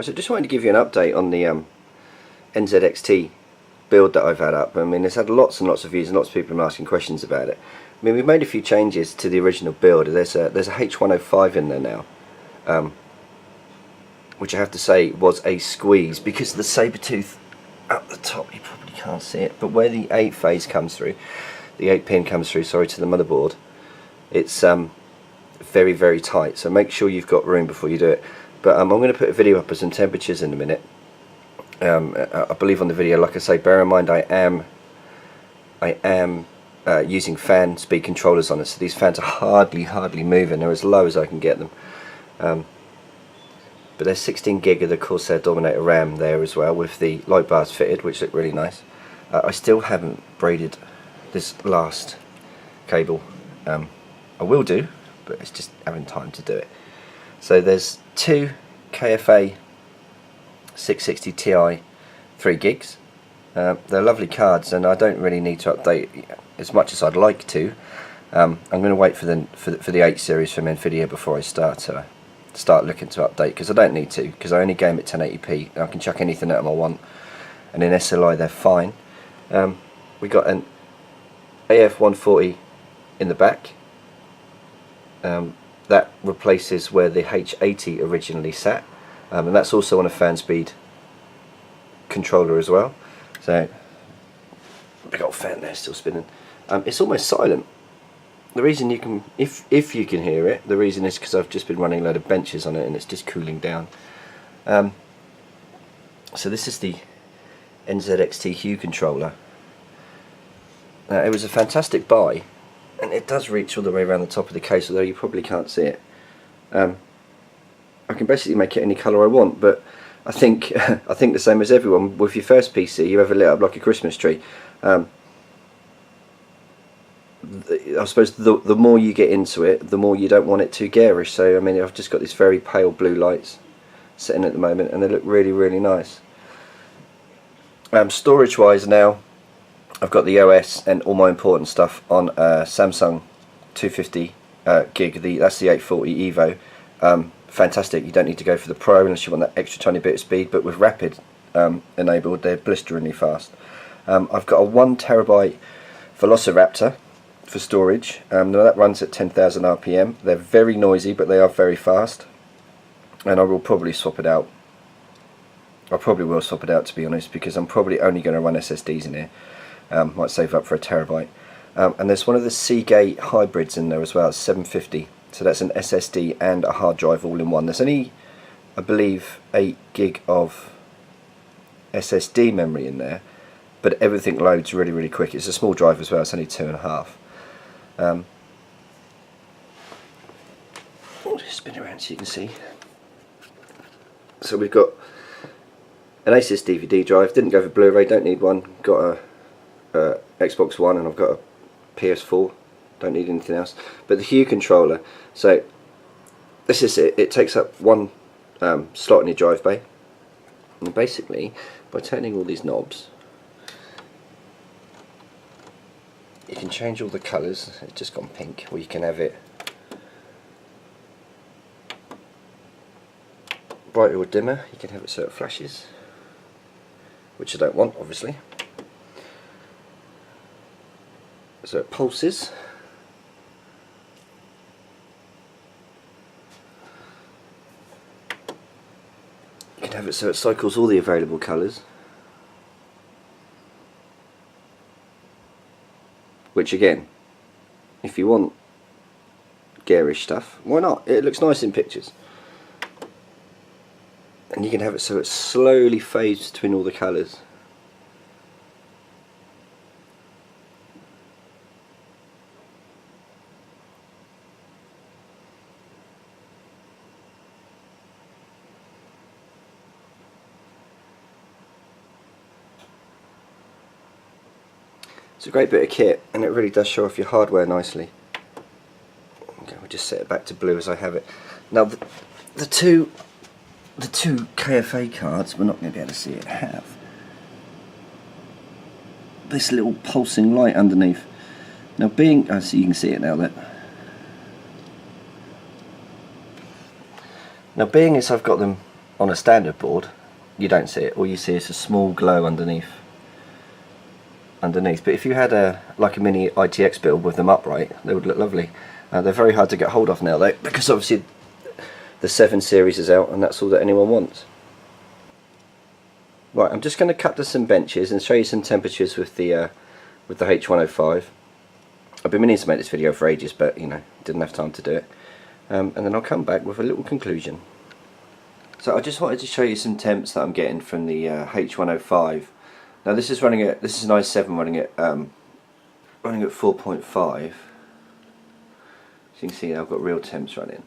So I just wanted to give you an update on the NZXT build that I've had up. I mean, it's had lots and lots of views and lots of people have been asking questions about it. I mean, we've made a few changes to the original build. There's a H105 in there now, which I have to say was a squeeze because of the Sabertooth up the top. You probably can't see it, but where the 8 phase comes through, the 8 pin comes through, sorry, to the motherboard, it's very, very tight. So make sure you've got room before you do it. But I'm going to put a video up of some temperatures in a minute. I believe on the video, like I say, bear in mind I am using fan speed controllers on it, so these fans are hardly moving. They're as low as I can get them. But there's 16 gig of the Corsair Dominator RAM there as well, with the light bars fitted, which look really nice. I still haven't braided this last cable. I will do, but it's just having time to do it. So there's two KFA 660 Ti 3 gigs. They're lovely cards, and I don't really need to update as much as I'd like to. I'm going to wait for the 8 series from Nvidia before I start looking to update, because I don't need to, because I only game at 1080p. I can chuck anything at them I want, and in SLI they're fine. We got an AF140 in the back. That replaces where the H80 originally sat, and that's also on a fan speed controller as well. So big old fan there still spinning. It's almost silent. The reason you can, if you can hear it, the reason is because I've just been running a load of benches on it and it's just cooling down. So this is the NZXT Hue controller. It was a fantastic buy, and it does reach all the way around the top of the case, although you probably can't see it. I can basically make it any colour I want, but I think the same as everyone, with your first PC you ever lit up like a Christmas tree. I suppose the more you get into it, the more you don't want it too garish. So I mean, I've just got these very pale blue lights sitting at the moment, and they look really, really nice. Storage wise now, I've got the OS and all my important stuff on Samsung 250 gig. That's the 840 Evo. Fantastic. You don't need to go for the Pro unless you want that extra tiny bit of speed, but with Rapid enabled, they're blisteringly fast. I've got a 1TB Velociraptor for storage. Now that runs at 10,000 RPM. They're very noisy, but they are very fast, and I will probably swap it out. I probably will swap it out, to be honest, because I'm probably only going to run SSDs in here. Might save up for a terabyte. And there's one of the Seagate hybrids in there as well, 750. So that's an SSD and a hard drive all in one. There's only, I believe, 8 gig of SSD memory in there, but everything loads really, really quick. It's a small drive as well. It's only 2.5. I'll just spin around so you can see. So we've got an Asus DVD drive. Didn't go for Blu-ray. Don't need one. Got a Xbox One, and I've got a PS4. Don't need anything else. But the Hue controller, so this is it. It takes up one slot in your drive bay, and basically by turning all these knobs you can change all the colours. It's just gone pink, or you can have it brighter or dimmer. You can have it so it flashes, which I don't want, obviously. So it pulses. You can have it so it cycles all the available colours, which again, if you want garish stuff, why not? It looks nice in pictures. And you can have it so it slowly fades between all the colours. It's a great bit of kit, and it really does show off your hardware nicely. Okay, we'll just set it back to blue as I have it. Now the two KFA cards, we're not going to be able to see it, have this little pulsing light underneath. Now being, so you can see it now that. Now being as I've got them on a standard board, you don't see it. All you see is a small glow underneath. But if you had like a mini ITX build with them upright, they would look lovely. They're very hard to get hold of now though, because obviously the 7 series is out and that's all that anyone wants. Right, I'm just going to cut to some benches and show you some temperatures with the H105. I've been meaning to make this video for ages, but you know, didn't have time to do it. And then I'll come back with a little conclusion. So I just wanted to show you some temps that I'm getting from the H105. Now this is an i7 running at 4.5. As you can see, I've got real temps running.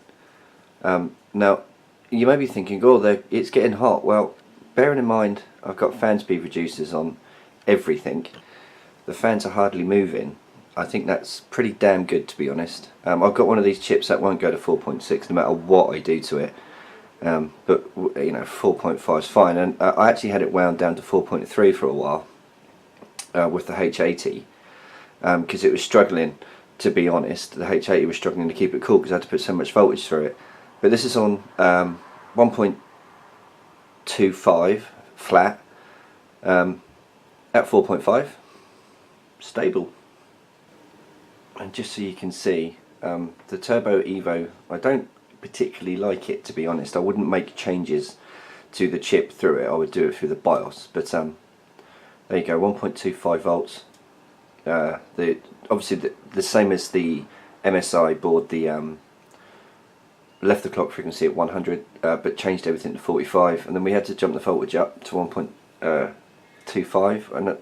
Now you may be thinking, oh, it's getting hot. Well, bearing in mind I've got fan speed reducers on everything. The fans are hardly moving. I think that's pretty damn good, to be honest. I've got one of these chips that won't go to 4.6 no matter what I do to it. But you know, 4.5 is fine, and I actually had it wound down to 4.3 for a while with the H80 because it was struggling, to be honest. The H80 was struggling to keep it cool because I had to put so much voltage through it. But this is on 1.25 flat at 4.5, stable. And just so you can see, the Turbo Evo, I don't particularly like it, to be honest. I wouldn't make changes to the chip through it, I would do it through the BIOS. But there you go, 1.25 volts. Obviously the same as the MSI board, left the clock frequency at 100 but changed everything to 45, and then we had to jump the voltage up to 1.25, and I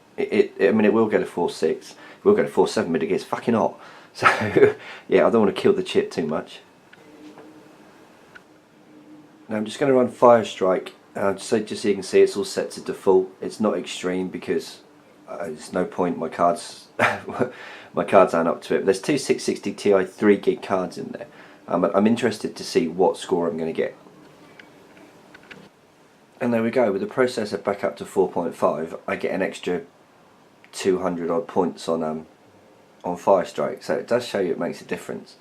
mean, it will go to 4.6, it will go to 4.7, but it gets fucking hot. So yeah, I don't want to kill the chip too much. Now I'm just going to run Firestrike, just so you can see it's all set to default. It's not extreme because there's no point, my cards my cards aren't up to it. There's two 660 Ti 3GB cards in there. I'm interested to see what score I'm going to get. And there we go, with the processor back up to 4.5, I get an extra 200 odd points on Firestrike, so it does show you it makes a difference.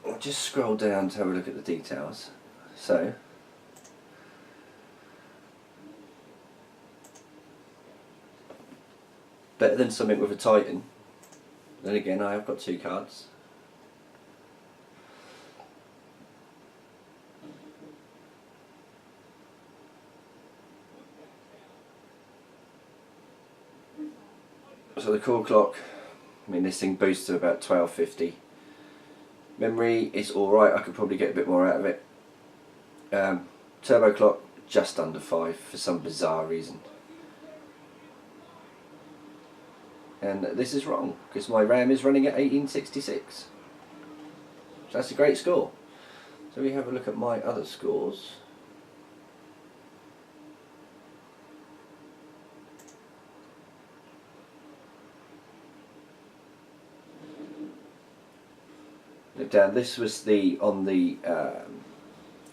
I'll just scroll down to have a look at the details. So better than something with a Titan. Then again, I have got 2 cards. So the core clock, I mean, this thing boosts to about 1250. Memory is alright, I could probably get a bit more out of it. Turbo clock, just under 5 for some bizarre reason. And this is wrong, because my RAM is running at 1866. So that's a great score. So we have a look at my other scores. Look down, this was on the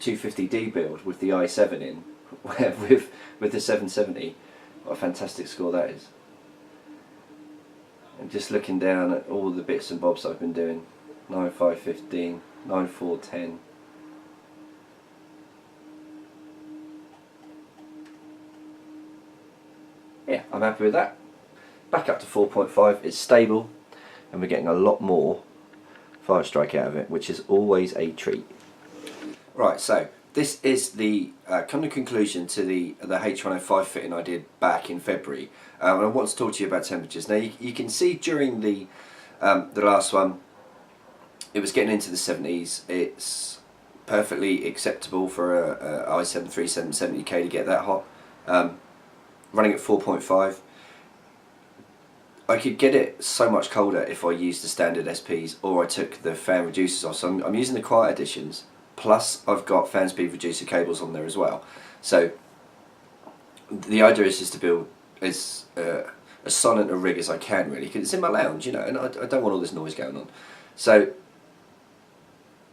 250D build with the i7 in, with the 770. What a fantastic score that is. And just looking down at all the bits and bobs I've been doing, 9515, 9410. Yeah, I'm happy with that. Back up to 4.5, it's stable, and we're getting a lot more Firestrike out of it, which is always a treat. Right, so this is the kind of conclusion to the H105 fitting I did back in February, and I want to talk to you about temperatures. Now you can see during the last one, it was getting into the 70s. It's perfectly acceptable for a i7 3770K to get that hot. Running at 4.5. I could get it so much colder if I used the standard SPs or I took the fan reducers off. So I'm using the quiet editions, plus I've got fan speed reducer cables on there as well. So the idea is just to build as silent a rig as I can, really, because it's in my lounge, you know, and I don't want all this noise going on. So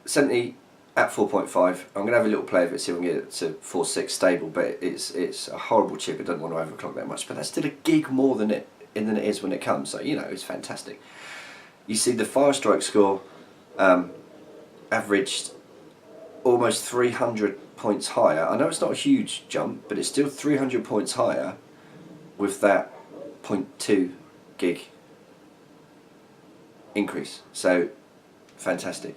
70 at 4.5, I'm going to have a little play with it, see if we can get it to 4.6 stable, but it's a horrible chip, it doesn't want to overclock that much, but that's still a gig more than it is when it comes, so you know, it's fantastic. You see the Firestrike score averaged almost 300 points higher. I know it's not a huge jump, but it's still 300 points higher with that 0.2 gig increase. So fantastic.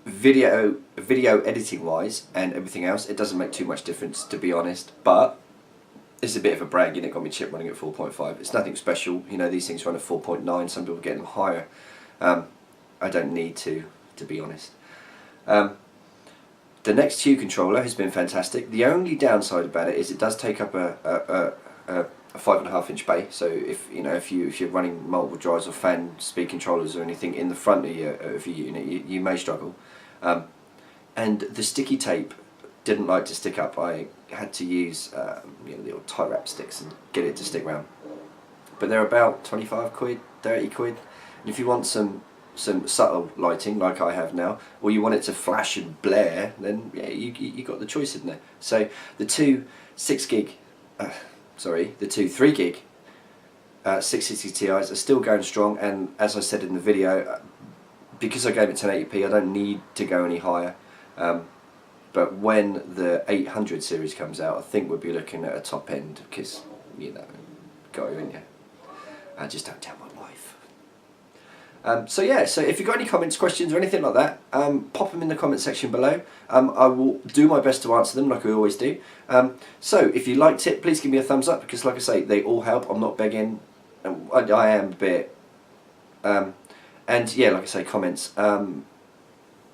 Video editing wise and everything else, it doesn't make too much difference, to be honest, but it's a bit of a brag, and it got me chip running at 4.5. It's nothing special, you know, these things run at 4.9, some people get them higher. I don't need to be honest. The next Hue controller has been fantastic. The only downside about it is it does take up a 5.5-inch bay, so if you're running multiple drives or fan speed controllers or anything in the front of your unit, you may struggle. And the sticky tape didn't like to stick up. I had to use the old tie wrap sticks and get it to stick round. But they're about 25 quid, 30 quid. And if you want some subtle lighting like I have now, or you want it to flash and blare, then yeah, you got the choice in there. So the two 3 gig 660 Ti's are still going strong, and as I said in the video, because I gave it 1080p, I don't need to go any higher. But when the 800 series comes out, I think we'll be looking at a top end, because, you know, go in you. I just don't tell my wife. So yeah, so if you've got any comments, questions or anything like that, pop them in the comment section below. I will do my best to answer them like I always do. So if you liked it, please give me a thumbs up, because like I say, they all help. I'm not begging. I am a bit. And yeah, like I say, comments.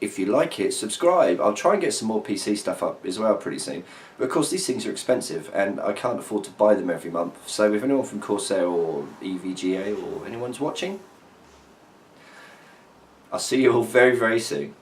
If you like it, subscribe. I'll try and get some more PC stuff up as well pretty soon. But of course these things are expensive and I can't afford to buy them every month. So if anyone from Corsair or EVGA or anyone's watching, I'll see you all very, very soon.